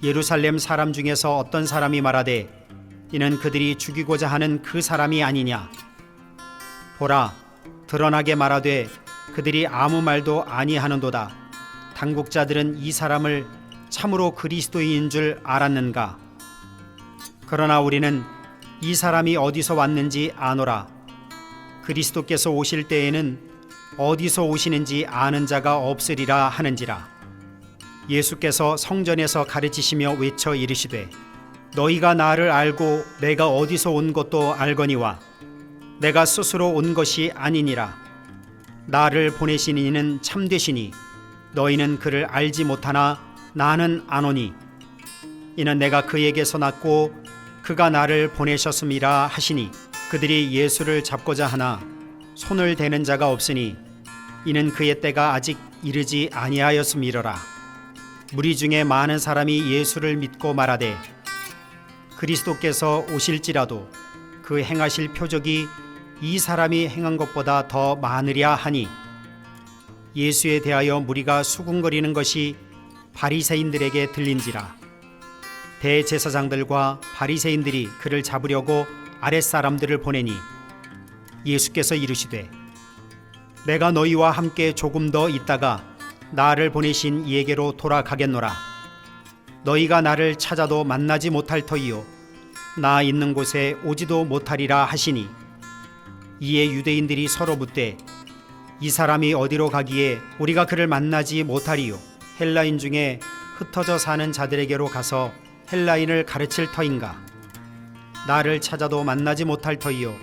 예루살렘 사람 중에서 어떤 사람이 말하되 이는 그들이 죽이고자 하는 그 사람이 아니냐. 보라, 드러나게 말하되 그들이 아무 말도 아니하는도다. 당국자들은 이 사람을 참으로 그리스도인 줄 알았는가. 그러나 우리는 이 사람이 어디서 왔는지 아노라. 그리스도께서 오실 때에는 어디서 오시는지 아는 자가 없으리라 하는지라. 예수께서 성전에서 가르치시며 외쳐 이르시되 너희가 나를 알고 내가 어디서 온 것도 알거니와 내가 스스로 온 것이 아니니라. 나를 보내신 이는 참되시니 너희는 그를 알지 못하나 나는 아노니 이는 내가 그에게서 났고 그가 나를 보내셨음이라 하시니 그들이 예수를 잡고자 하나 손을 대는 자가 없으니 이는 그의 때가 아직 이르지 아니하였음이로라. 무리 중에 많은 사람이 예수를 믿고 말하되 그리스도께서 오실지라도 그 행하실 표적이 이 사람이 행한 것보다 더 많으랴 하니 예수에 대하여 무리가 수군거리는 것이 바리새인들에게 들린지라. 대제사장들과 바리새인들이 그를 잡으려고 아랫사람들을 보내니 예수께서 이르시되 내가 너희와 함께 조금 더 있다가 나를 보내신 이에게로 돌아가겠노라. 너희가 나를 찾아도 만나지 못할 터이요 나 있는 곳에 오지도 못하리라 하시니 이에 유대인들이 서로 묻되 이 사람이 어디로 가기에 우리가 그를 만나지 못하리요. 헬라인 중에 흩어져 사는 자들에게로 가서 헬라인을 가르칠 터인가. 나를 찾아도 만나지 못할 터이요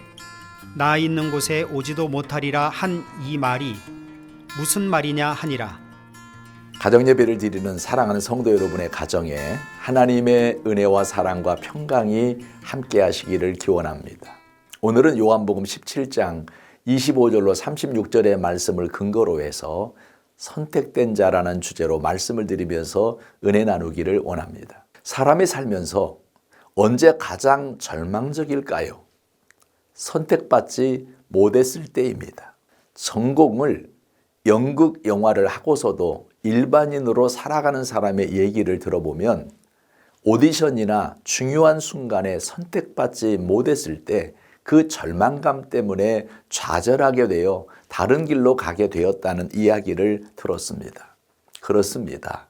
나 있는 곳에 오지도 못하리라 한 이 말이 무슨 말이냐 하니라. 가정예배를 드리는 사랑하는 성도 여러분의 가정에 하나님의 은혜와 사랑과 평강이 함께 하시기를 기원합니다. 오늘은 요한복음 17장 25절로 36절의 말씀을 근거로 해서 선택된 자라는 주제로 말씀을 드리면서 은혜 나누기를 원합니다. 사람이 살면서 언제 가장 절망적일까요? 선택받지 못했을 때입니다. 전공을 연극 영화를 하고서도 일반인으로 살아가는 사람의 얘기를 들어보면 오디션이나 중요한 순간에 선택받지 못했을 때 그 절망감 때문에 좌절하게 되어 다른 길로 가게 되었다는 이야기를 들었습니다. 그렇습니다.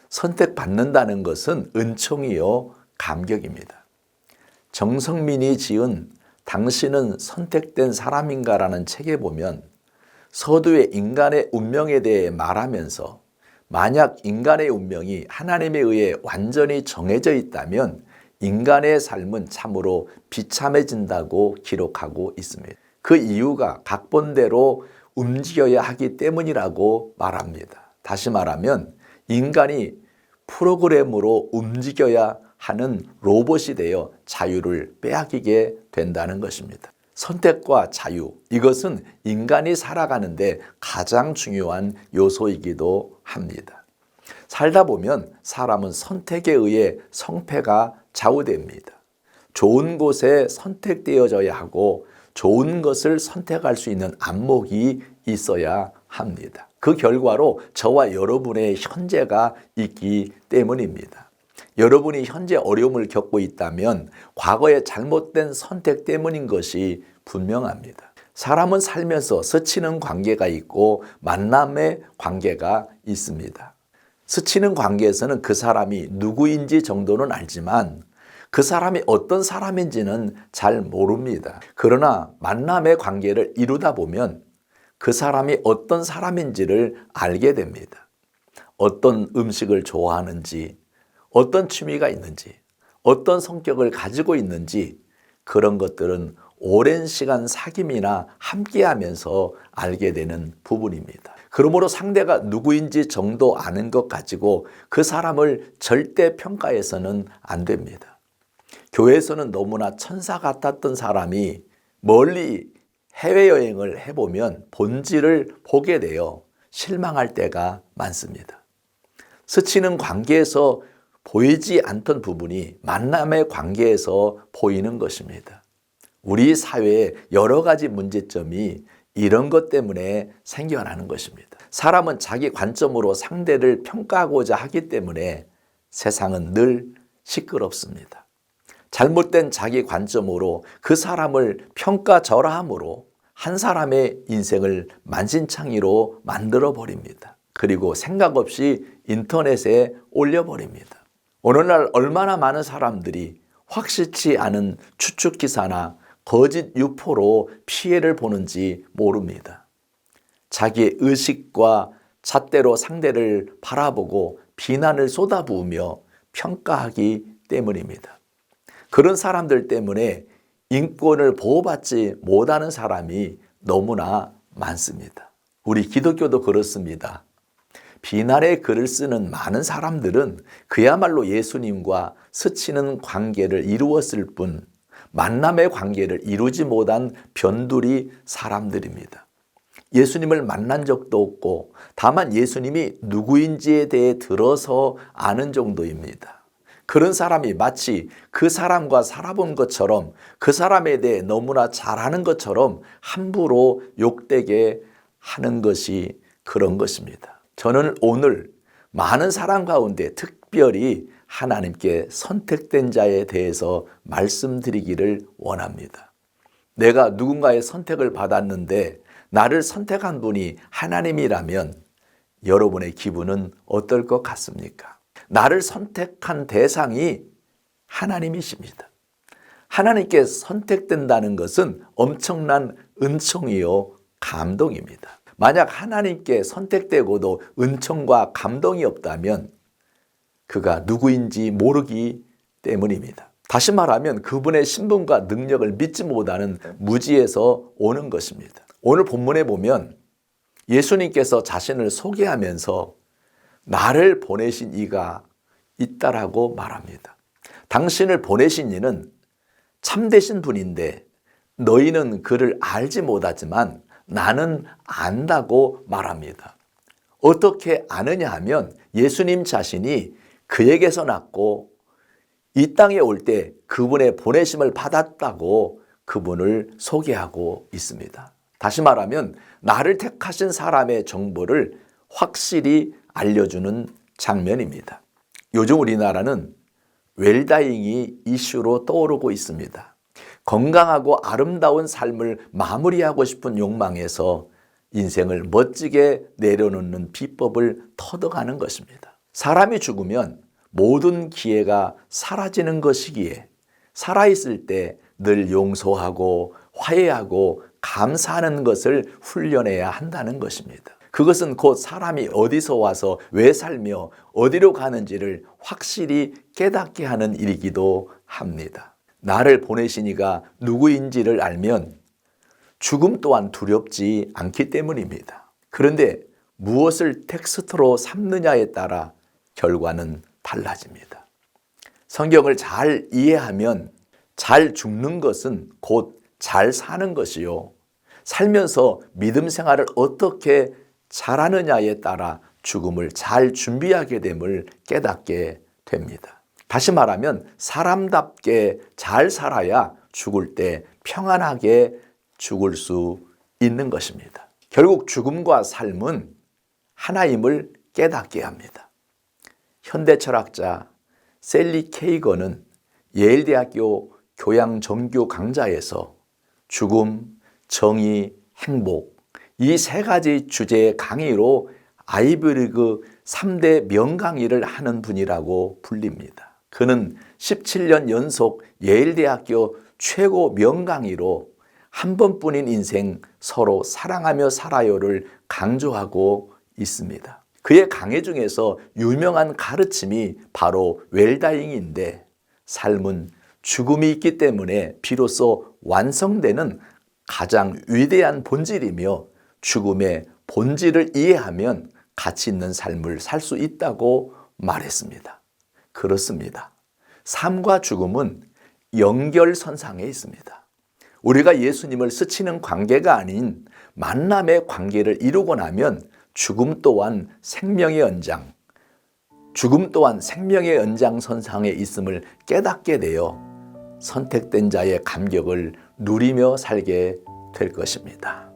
선택받는다는 것은 은총이요 감격입니다. 정성민이 지은 당신은 선택된 사람인가라는 책에 보면 서두에 인간의 운명에 대해 말하면서 만약 인간의 운명이 하나님에 의해 완전히 정해져 있다면 인간의 삶은 참으로 비참해진다고 기록하고 있습니다. 그 이유가 각본대로 움직여야 하기 때문이라고 말합니다. 다시 말하면 인간이 프로그램으로 움직여야 하는 로봇이 되어 자유를 빼앗기게 된다는 것입니다. 선택과 자유, 이것은 인간이 살아가는데 가장 중요한 요소이기도 합니다. 살다 보면 사람은 선택에 의해 성패가 좌우됩니다. 좋은 곳에 선택되어져야 하고 좋은 것을 선택할 수 있는 안목이 있어야 합니다. 그 결과로 저와 여러분의 현재가 있기 때문입니다. 여러분이 현재 어려움을 겪고 있다면 과거의 잘못된 선택 때문인 것이 분명합니다. 사람은 살면서 스치는 관계가 있고 만남의 관계가 있습니다. 스치는 관계에서는 그 사람이 누구인지 정도는 알지만 그 사람이 어떤 사람인지는 잘 모릅니다. 그러나 만남의 관계를 이루다 보면 그 사람이 어떤 사람인지를 알게 됩니다. 어떤 음식을 좋아하는지, 어떤 취미가 있는지, 어떤 성격을 가지고 있는지 그런 것들은 오랜 시간 사귐이나 함께하면서 알게 되는 부분입니다. 그러므로 상대가 누구인지 정도 아는 것 가지고 그 사람을 절대 평가해서는 안 됩니다. 교회에서는 너무나 천사 같았던 사람이 멀리 해외여행을 해보면 본질을 보게 되어 실망할 때가 많습니다. 스치는 관계에서 보이지 않던 부분이 만남의 관계에서 보이는 것입니다. 우리 사회의 여러 가지 문제점이 이런 것 때문에 생겨나는 것입니다. 사람은 자기 관점으로 상대를 평가하고자 하기 때문에 세상은 늘 시끄럽습니다. 잘못된 자기 관점으로 그 사람을 평가절하함으로 한 사람의 인생을 만신창이로 만들어 버립니다. 그리고 생각 없이 인터넷에 올려버립니다. 오늘날 얼마나 많은 사람들이 확실치 않은 추측 기사나 거짓 유포로 피해를 보는지 모릅니다. 자기의 의식과 잣대로 상대를 바라보고 비난을 쏟아부으며 평가하기 때문입니다. 그런 사람들 때문에 인권을 보호받지 못하는 사람이 너무나 많습니다. 우리 기독교도 그렇습니다. 비난의 글을 쓰는 많은 사람들은 그야말로 예수님과 스치는 관계를 이루었을 뿐 만남의 관계를 이루지 못한 변두리 사람들입니다. 예수님을 만난 적도 없고 다만 예수님이 누구인지에 대해 들어서 아는 정도입니다. 그런 사람이 마치 그 사람과 살아본 것처럼 그 사람에 대해 너무나 잘 아는 것처럼 함부로 욕되게 하는 것이 그런 것입니다. 저는 오늘 많은 사람 가운데 특별히 하나님께 선택된 자에 대해서 말씀드리기를 원합니다. 내가 누군가의 선택을 받았는데 나를 선택한 분이 하나님이라면 여러분의 기분은 어떨 것 같습니까? 나를 선택한 대상이 하나님이십니다. 하나님께 선택된다는 것은 엄청난 은총이요 감동입니다. 만약 하나님께 선택되고도 은총과 감동이 없다면 그가 누구인지 모르기 때문입니다. 다시 말하면 그분의 신분과 능력을 믿지 못하는 무지에서 오는 것입니다. 오늘 본문에 보면 예수님께서 자신을 소개하면서 나를 보내신 이가 있다라고 말합니다. 당신을 보내신 이는 참되신 분인데 너희는 그를 알지 못하지만 나는 안다고 말합니다. 어떻게 아느냐 하면 예수님 자신이 그에게서 났고 이 땅에 올 때 그분의 보내심을 받았다고 그분을 소개하고 있습니다. 다시 말하면 나를 택하신 사람의 정보를 확실히 알려주는 장면입니다. 요즘 우리나라는 웰다잉이 이슈로 떠오르고 있습니다. 건강하고 아름다운 삶을 마무리하고 싶은 욕망에서 인생을 멋지게 내려놓는 비법을 터득하는 것입니다. 사람이 죽으면 모든 기회가 사라지는 것이기에 살아있을 때 늘 용서하고 화해하고 감사하는 것을 훈련해야 한다는 것입니다. 그것은 곧 사람이 어디서 와서 왜 살며 어디로 가는지를 확실히 깨닫게 하는 일이기도 합니다. 나를 보내신 이가 누구인지를 알면 죽음 또한 두렵지 않기 때문입니다. 그런데 무엇을 텍스트로 삼느냐에 따라 결과는 달라집니다. 성경을 잘 이해하면 잘 죽는 것은 곧 잘 사는 것이요. 살면서 믿음 생활을 어떻게 잘하느냐에 따라 죽음을 잘 준비하게 됨을 깨닫게 됩니다. 다시 말하면 사람답게 잘 살아야 죽을 때 평안하게 죽을 수 있는 것입니다. 결국 죽음과 삶은 하나임을 깨닫게 합니다. 현대 철학자 셀리 케이건은 예일대학교 교양정교 강좌에서 죽음, 정의, 행복 이 세 가지 주제의 강의로 아이비리그 3대 명강의를 하는 분이라고 불립니다. 그는 17년 연속 예일대학교 최고 명강의로 한 번뿐인 인생 서로 사랑하며 살아요를 강조하고 있습니다. 그의 강의 중에서 유명한 가르침이 바로 웰다잉인데 삶은 죽음이 있기 때문에 비로소 완성되는 가장 위대한 본질이며 죽음의 본질을 이해하면 가치 있는 삶을 살 수 있다고 말했습니다. 그렇습니다. 삶과 죽음은 연결선상에 있습니다. 우리가 예수님을 스치는 관계가 아닌 만남의 관계를 이루고 나면 죽음 또한 생명의 연장, 죽음 또한 생명의 연장선상에 있음을 깨닫게 되어 선택된 자의 감격을 누리며 살게 될 것입니다.